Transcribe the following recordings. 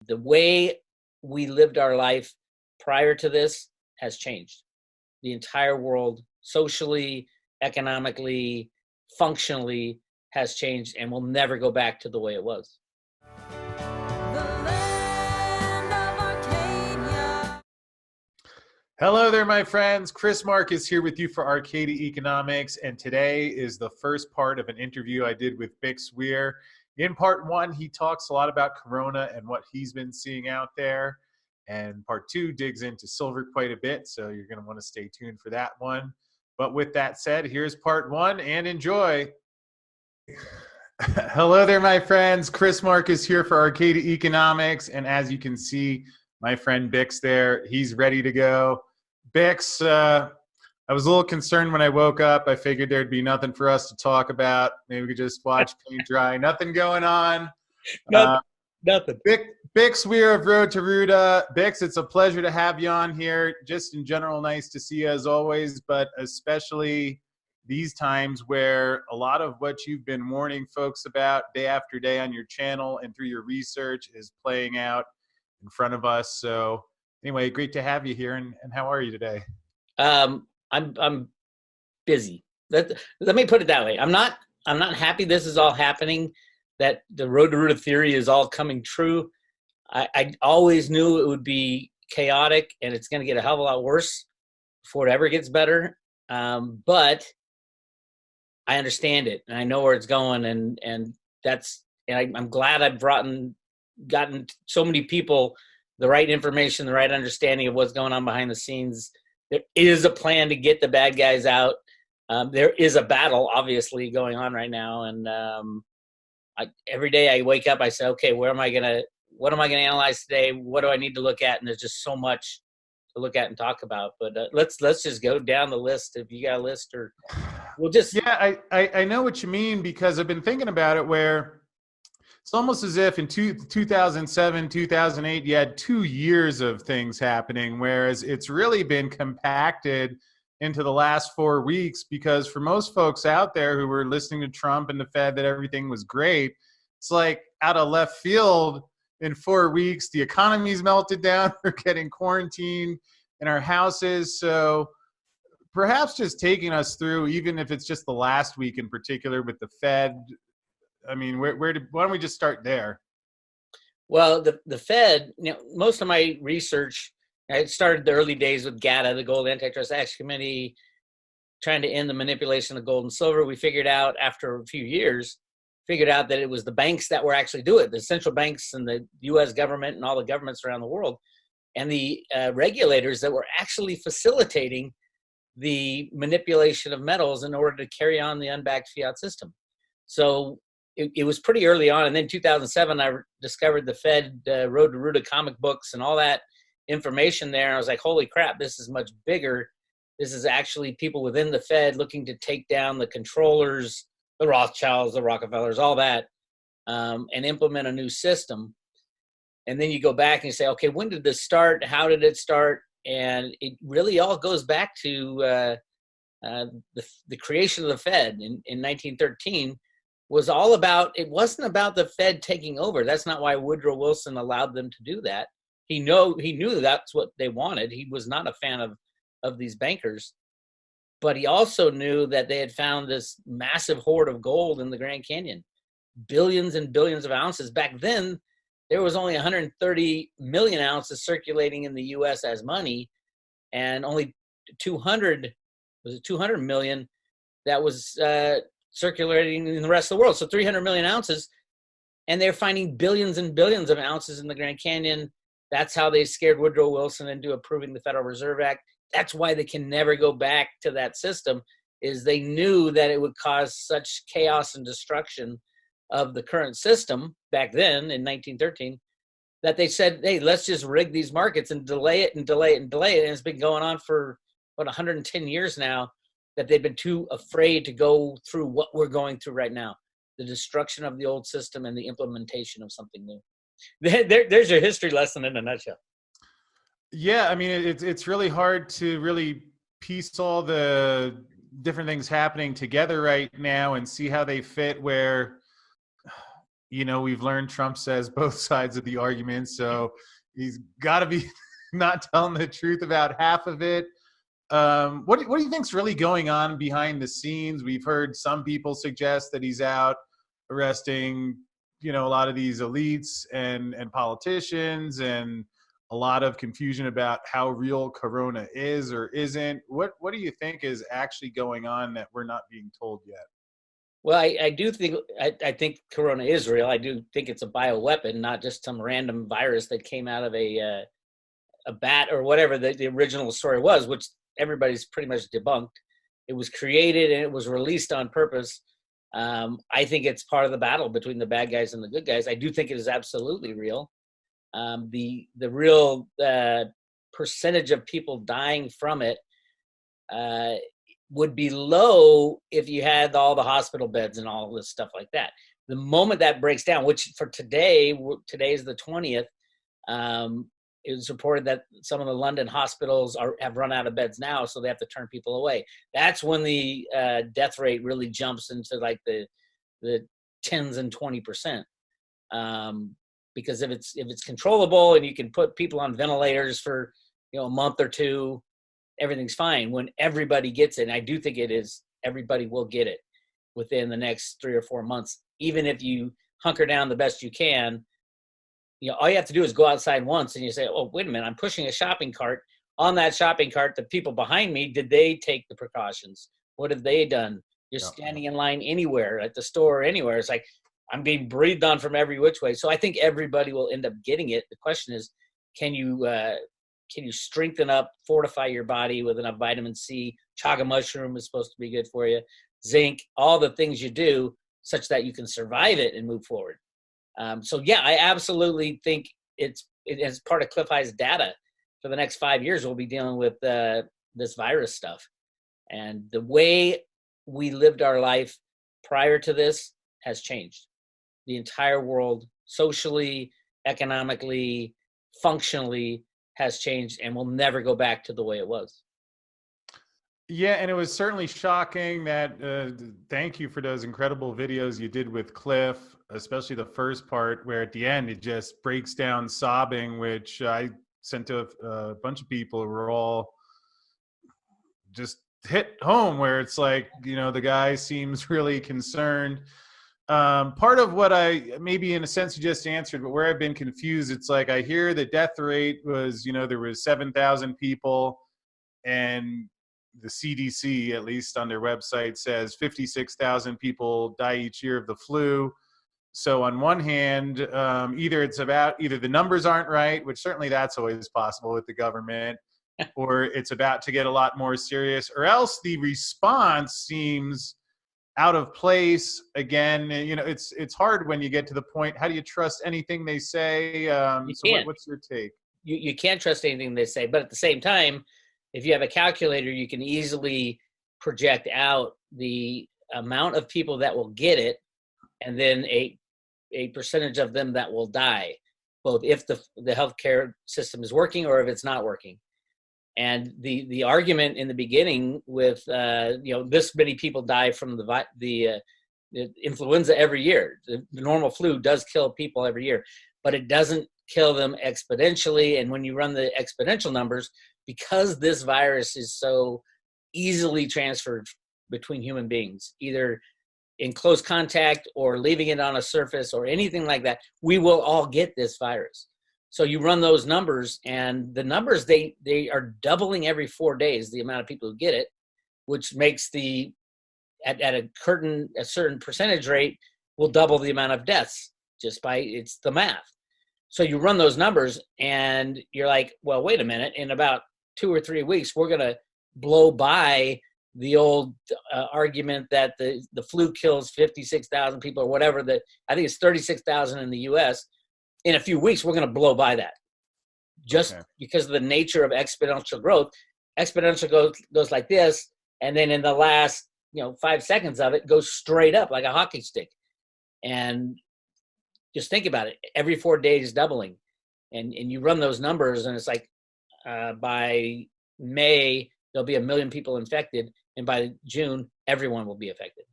The way we lived our life prior to this has changed. The entire world, socially, economically, functionally, has changed and will never go back to the way it was. Hello there, my friends. Chris Mark is here with you for Arcadia Economics, and today is the first part of an interview I did with Bix Weir. In part one, he talks a lot about Corona and what he's been seeing out there, and part two digs into silver quite a bit, so you're going to want to stay tuned for that one. But with that said, here's part one, and enjoy. Hello there, my friends. Chris Mark is here for Arcadia Economics, and as you can see, my friend Bix there, he's ready to go. Bix, I was a little concerned when I woke up. I figured there'd be nothing for us to talk about. Maybe we could just watch paint dry. Nothing going on. Nothing. Bix Weir of Road to Roota. Bix, it's a pleasure to have you on here. Just in general, nice to see you as always, but especially these times where a lot of what you've been warning folks about day after day on your channel and through your research is playing out in front of us. So anyway, great to have you here. And how are you today? I'm busy. Let me put it that way. I'm not happy this is all happening, that the road to Roota theory is all coming true. I always knew it would be chaotic and it's going to get a hell of a lot worse before it ever gets better. But I understand it and I know where it's going, and I'm glad I've gotten so many people the right information, the right understanding of what's going on behind the scenes. There is a plan to get the bad guys out. There is a battle, obviously, going on right now. And every day I wake up, I say, okay, what am I gonna analyze today? What do I need to look at? And there's just so much to look at and talk about. But let's just go down the list. If you got a list, or we'll just. Yeah, I know what you mean, because I've been thinking about it where it's almost as if in 2007, 2008, you had 2 years of things happening, whereas it's really been compacted into the last 4 weeks, because for most folks out there who were listening to Trump and the Fed that everything was great, it's like out of left field in 4 weeks, the economy's melted down, we're getting quarantined in our houses. So perhaps just taking us through, even if it's just the last week in particular with the Fed, I mean, why don't we just start there? Well, the Fed, most of my research, I started the early days with GATA, the Gold Antitrust Action Committee, trying to end the manipulation of gold and silver. We figured out after a few years, that it was the banks that were actually doing it, the central banks and the U.S. government and all the governments around the world, and the regulators that were actually facilitating the manipulation of metals in order to carry on the unbacked fiat system. So it was pretty early on. And then 2007, I discovered the Fed Road to Roota comic books and all that information there. And I was like, holy crap, this is much bigger. This is actually people within the Fed looking to take down the controllers, the Rothschilds, the Rockefellers, all that, and implement a new system. And then you go back and you say, okay, when did this start? How did it start? And it really all goes back to the creation of the Fed in 1913. Was all about, it wasn't about the Fed taking over. That's not why Woodrow Wilson allowed them to do that. He knew that's what they wanted. He was not a fan of these bankers, but he also knew that they had found this massive hoard of gold in the Grand Canyon, billions and billions of ounces. Back then, there was only 130 million ounces circulating in the U.S. as money, and only 200 million that was circulating in the rest of the world. So 300 million ounces, and they're finding billions and billions of ounces in the Grand Canyon. That's how they scared Woodrow Wilson into approving the Federal Reserve Act. That's why they can never go back to that system, is they knew that it would cause such chaos and destruction of the current system back then in 1913, that they said, hey, let's just rig these markets and delay it and delay it and delay it. And it's been going on for, 110 years now, that they've been too afraid to go through what we're going through right now, the destruction of the old system and the implementation of something new. There's your history lesson in a nutshell. Yeah, I mean, it's really hard to really piece all the different things happening together right now and see how they fit, where we've learned Trump says both sides of the argument, so he's got to be not telling the truth about half of it. What do you think's really going on behind the scenes? We've heard some people suggest that he's out arresting, a lot of these elites and politicians, and a lot of confusion about how real Corona is or isn't. What do you think is actually going on that we're not being told yet? Well, I do think I think Corona is real. I do think it's a bioweapon, not just some random virus that came out of a bat or whatever the original story was, which everybody's pretty much debunked. It was created and it was released on purpose. I think it's part of the battle between the bad guys and the good guys. I do think it is absolutely real. The real percentage of people dying from it would be low if you had all the hospital beds and all this stuff like that. The moment that breaks down, which for today is the 20th, it was reported that some of the London hospitals have run out of beds now, so they have to turn people away. That's when the death rate really jumps into like the 10s and 20%. Because if it's controllable and you can put people on ventilators for a month or two, everything's fine. When everybody gets it, and I do think it is, everybody will get it within the next 3 or 4 months. Even if you hunker down the best you can, all you have to do is go outside once and you say, oh, wait a minute, I'm pushing a shopping cart. On that shopping cart, the people behind me, did they take the precautions? What have they done? You're standing in line anywhere, at the store or anywhere. It's like, I'm being breathed on from every which way. So I think everybody will end up getting it. The question is, can you strengthen up, fortify your body with enough vitamin C? Chaga mushroom is supposed to be good for you. Zinc, all the things you do such that you can survive it and move forward. So yeah, I absolutely think it is part of Cliff High's data for the next 5 years. We'll be dealing with this virus stuff, and the way we lived our life prior to this has changed. The entire world, socially, economically, functionally, has changed, and will never go back to the way it was. Yeah, and it was certainly shocking that, thank you for those incredible videos you did with Cliff, especially the first part where at the end it just breaks down sobbing, which I sent to a bunch of people who were all just hit home, where it's like, the guy seems really concerned. Part of what maybe in a sense you just answered, but where I've been confused, it's like I hear the death rate was, there was 7,000 people, and the CDC, at least on their website, says 56,000 people die each year of the flu. So on one hand, either the numbers aren't right, which certainly that's always possible with the government, or it's about to get a lot more serious, or else the response seems out of place again. It's hard when you get to the point. How do you trust anything they say? What's your take? You can't trust anything they say, but at the same time, if you have a calculator, you can easily project out the amount of people that will get it, and then a percentage of them that will die, both if the healthcare system is working or if it's not working. And the argument in the beginning with this many people die from the influenza every year. The normal flu does kill people every year, but it doesn't kill them exponentially. And when you run the exponential numbers, because this virus is so easily transferred between human beings, either in close contact or leaving it on a surface or anything like that, we will all get this virus. So you run those numbers, and the numbers, they are doubling every 4 days, the amount of people who get it, which makes at a certain percentage rate will double the amount of deaths just by, it's the math. So you run those numbers and you're like, well, wait a minute, in about 2 or 3 weeks, we're going to blow by the old argument that the flu kills 56,000 people or whatever. I think it's 36,000 in the US. In a few weeks, we're going to blow by that, just because of the nature of exponential growth. Exponential goes like this, and then in the last 5 seconds of it goes straight up like a hockey stick. And just think about it: every 4 days doubling, and you run those numbers, and it's like by May there'll be 1 million people infected, and by June everyone will be affected.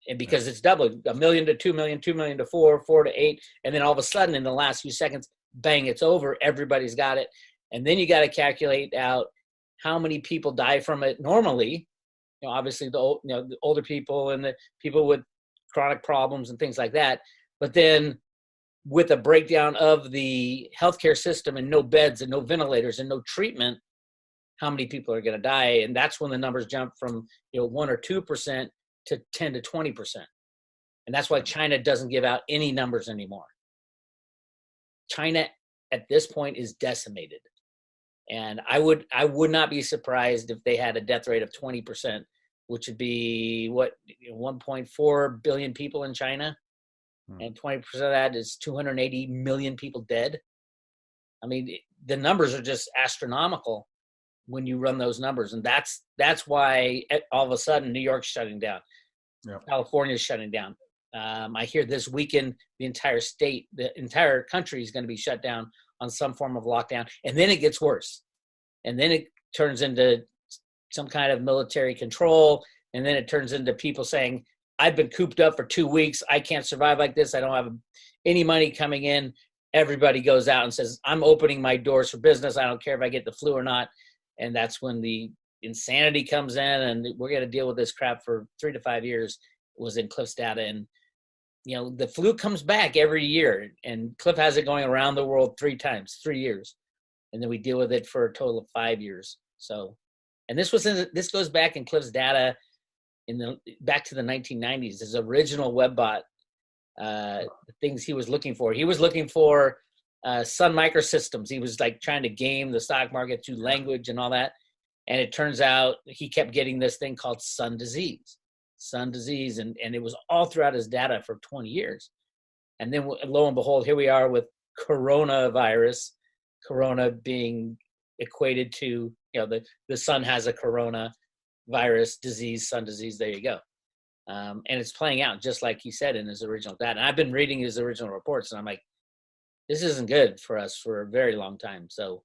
And because it's doubled, 1 million to 2 million, 2 million to 4, 4 to 8. And then all of a sudden in the last few seconds, bang, it's over. Everybody's got it. And then you got to calculate out how many people die from it normally. Obviously the older people and the people with chronic problems and things like that. But then with a breakdown of the healthcare system and no beds and no ventilators and no treatment, how many people are going to die? And that's when the numbers jump from 1 or 2% to 10 to 20%. And that's why China doesn't give out any numbers anymore. China at this point is decimated. And I would not be surprised if they had a death rate of 20%, which would be 1.4 billion people in China. And 20% of that is 280 million people dead. I mean, the numbers are just astronomical when you run those numbers. And that's why all of a sudden New York's shutting down. Yeah. California's shutting down. I hear this weekend, the entire state, the entire country is going to be shut down on some form of lockdown. And then it gets worse. And then it turns into some kind of military control. And then it turns into people saying, I've been cooped up for 2 weeks. I can't survive like this. I don't have any money coming in. Everybody goes out and says, I'm opening my doors for business. I don't care if I get the flu or not. And that's when the insanity comes in, and we're going to deal with this crap for 3 to 5 years. It was in Cliff's data. And, the flu comes back every year, and Cliff has it going around the world 3 times, 3 years. And then we deal with it for a total of 5 years. So, and this goes back in Cliff's data back to the 1990s, his original WebBot, the things he was looking for. He was looking for Sun Microsystems. He was like trying to game the stock market through language and all that. And it turns out he kept getting this thing called sun disease. And it was all throughout his data for 20 years. And then lo and behold, here we are with coronavirus, corona being equated to, the sun has a corona virus disease, sun disease, there you go. And it's playing out just like he said in his original data. And I've been reading his original reports, and I'm like, this isn't good for us for a very long time. So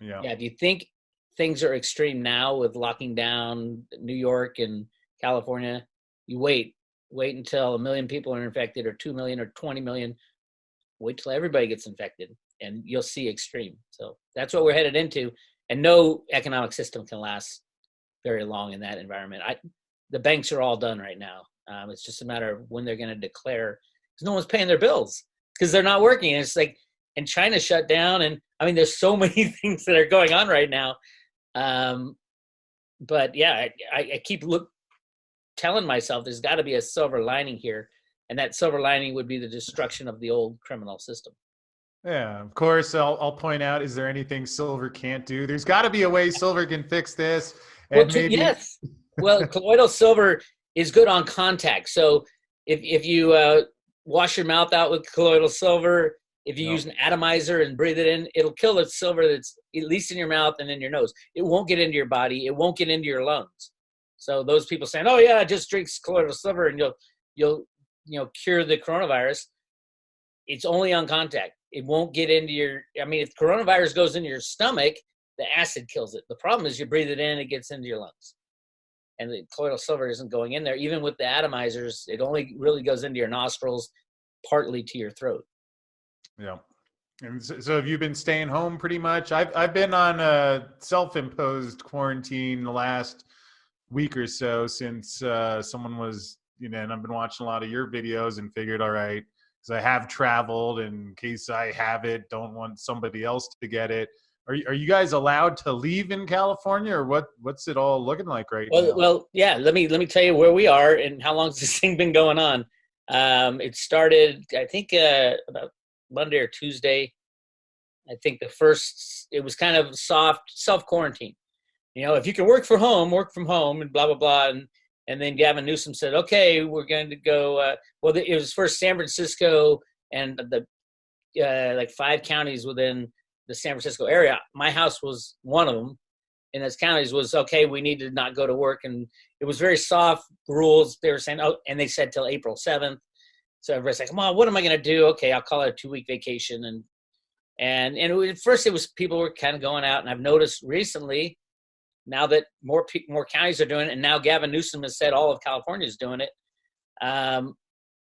yeah, if you think things are extreme now with locking down New York and California, you wait until 1 million people are infected, or 2 million, or 20 million. Wait till everybody gets infected, and you'll see extreme. So that's what we're headed into. And no economic system can last very long in that environment. The banks are all done right now. It's just a matter of when they're going to declare, because no one's paying their bills because they're not working. And it's like, and China shut down. And I mean, there's so many things that are going on right now. But yeah, I keep telling myself there's got to be a silver lining here. And that silver lining would be the destruction of the old criminal system. Yeah, of course. I'll point out, is there anything silver can't do? There's got to be a way silver can fix this. And Yes. Well, colloidal silver is good on contact. So if you wash your mouth out with colloidal silver, if you use an atomizer and breathe it in, it'll kill the silver that's at least in your mouth and in your nose. It won't get into your body. It won't get into your lungs. So those people saying, oh yeah, just drink colloidal silver and you'll cure the coronavirus. It's only on contact. It won't get into if coronavirus goes into your stomach, the acid kills it. The problem is you breathe it in, it gets into your lungs. And the colloidal silver isn't going in there. Even with the atomizers, it only really goes into your nostrils, partly to your throat. Yeah. And so have you been staying home pretty much? I've been on a self-imposed quarantine the last week or so since someone was, and I've been watching a lot of your videos and figured, all right, because I have traveled in case I have it, don't want somebody else to get it. Are you guys allowed to leave in California, or what's it all looking like right now? Well, yeah. Let me tell you where we are and how long has this thing been going on. It started, I think, about Monday or Tuesday. I think it was kind of soft self-quarantine. If you can work from home, and blah, blah, blah. And then Gavin Newsom said, okay, we're going to go. It was first San Francisco and the like 5 counties within the San Francisco area. My house was one of them in those counties. Was okay, we need to not go to work. And it was very soft rules. They were saying, and they said till April 7th. So everybody's like, well, what am I going to do? Okay, I'll call it a 2-week vacation. And at first it was people were kind of going out. And I've noticed recently, now that more counties are doing it, and now Gavin Newsom has said all of California is doing it,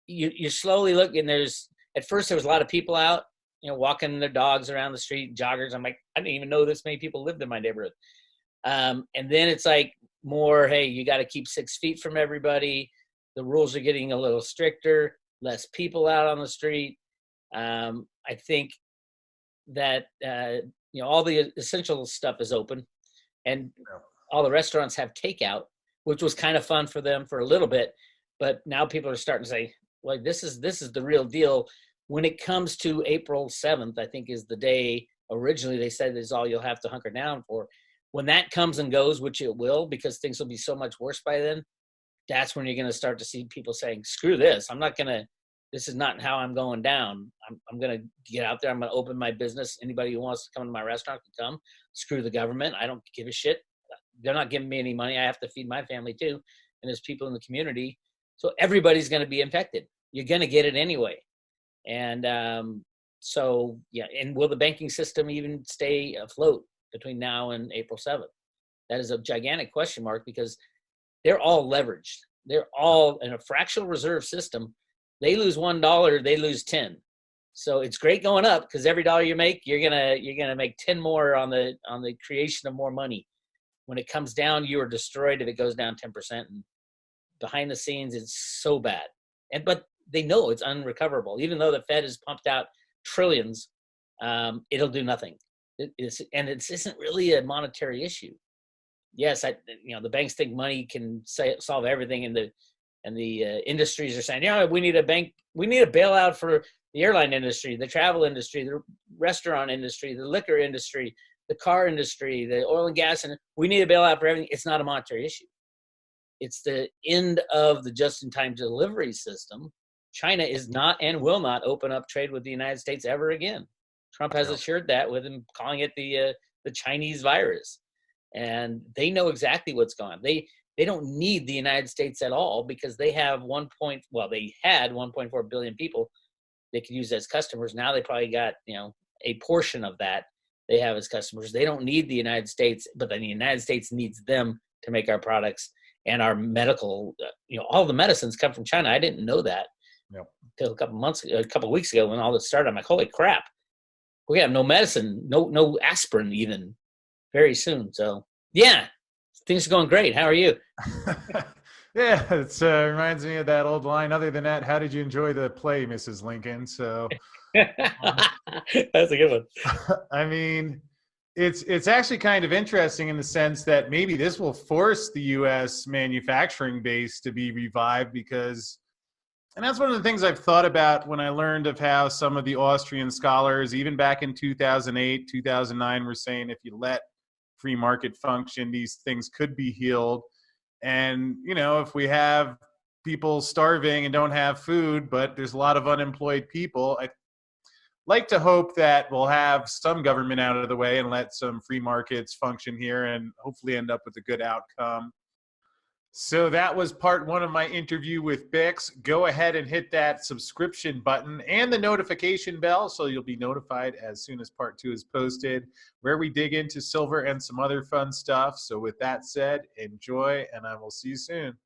You slowly look, and at first there was a lot of people out, walking their dogs around the street, joggers. I'm like, I didn't even know this many people lived in my neighborhood. And then it's like more, hey, you got to keep 6 feet from everybody. The rules are getting a little stricter, less people out on the street. I think that, all the essential stuff is open, and all the restaurants have takeout, which was kind of fun for them for a little bit. But now people are starting to say, well, this is the real deal. When it comes to April 7th, I think is the day originally they said is all you'll have to hunker down for. When that comes and goes, which it will, because things will be so much worse by then, that's when you're going to start to see people saying, screw this. This is not how I'm going down. I'm going to get out there. I'm going to open my business. Anybody who wants to come to my restaurant can come. Screw the government. I don't give a shit. They're not giving me any money. I have to feed my family too. And there's people in the community. So everybody's going to be infected. You're going to get it anyway. And so, yeah. And will the banking system even stay afloat between now and April 7th? That is a gigantic question mark, because they're all leveraged. They're all in a fractional reserve system. They lose $1, they lose 10. So it's great going up, because every dollar you make, you're gonna make 10 more on the creation of more money. When it comes down, you are destroyed if it goes down 10%. And behind the scenes, it's so bad. But they know it's unrecoverable. Even though the Fed has pumped out trillions, it'll do nothing. It isn't really a monetary issue. Yes, the banks think money can solve everything, and the industries are saying, we need a bailout for the airline industry, the travel industry, the restaurant industry, the liquor industry, the car industry, the oil and gas, and we need a bailout for everything. It's not a monetary issue. It's the end of the just-in-time delivery system. China is not and will not open up trade with the United States ever again. Trump has assured that, with him calling it the Chinese virus. And they know exactly what's going on. They don't need the United States at all, because they have they had 1.4 billion people they could use as customers. Now they probably got, a portion of that they have as customers. They don't need the United States, but then the United States needs them to make our products and our medical, all the medicines come from China. I didn't know that until a couple weeks ago when all this started. I'm like, holy crap, we have no medicine, no aspirin even very soon. So yeah, things are going great. How are you? Yeah, it reminds me of that old line. Other than that, how did you enjoy the play, Mrs. Lincoln? So that's a good one. I mean, it's actually kind of interesting in the sense that maybe this will force the U.S. manufacturing base to be revived, because, and that's one of the things I've thought about when I learned of how some of the Austrian scholars, even back in 2008, 2009, were saying if you let free market function, these things could be healed. And, if we have people starving and don't have food, but there's a lot of unemployed people, I like to hope that we'll have some government out of the way and let some free markets function here and hopefully end up with a good outcome. So that was part 1 of my interview with Bix. Go ahead and hit that subscription button and the notification bell so you'll be notified as soon as part 2 is posted, where we dig into silver and some other fun stuff. So with that said, enjoy, and I will see you soon.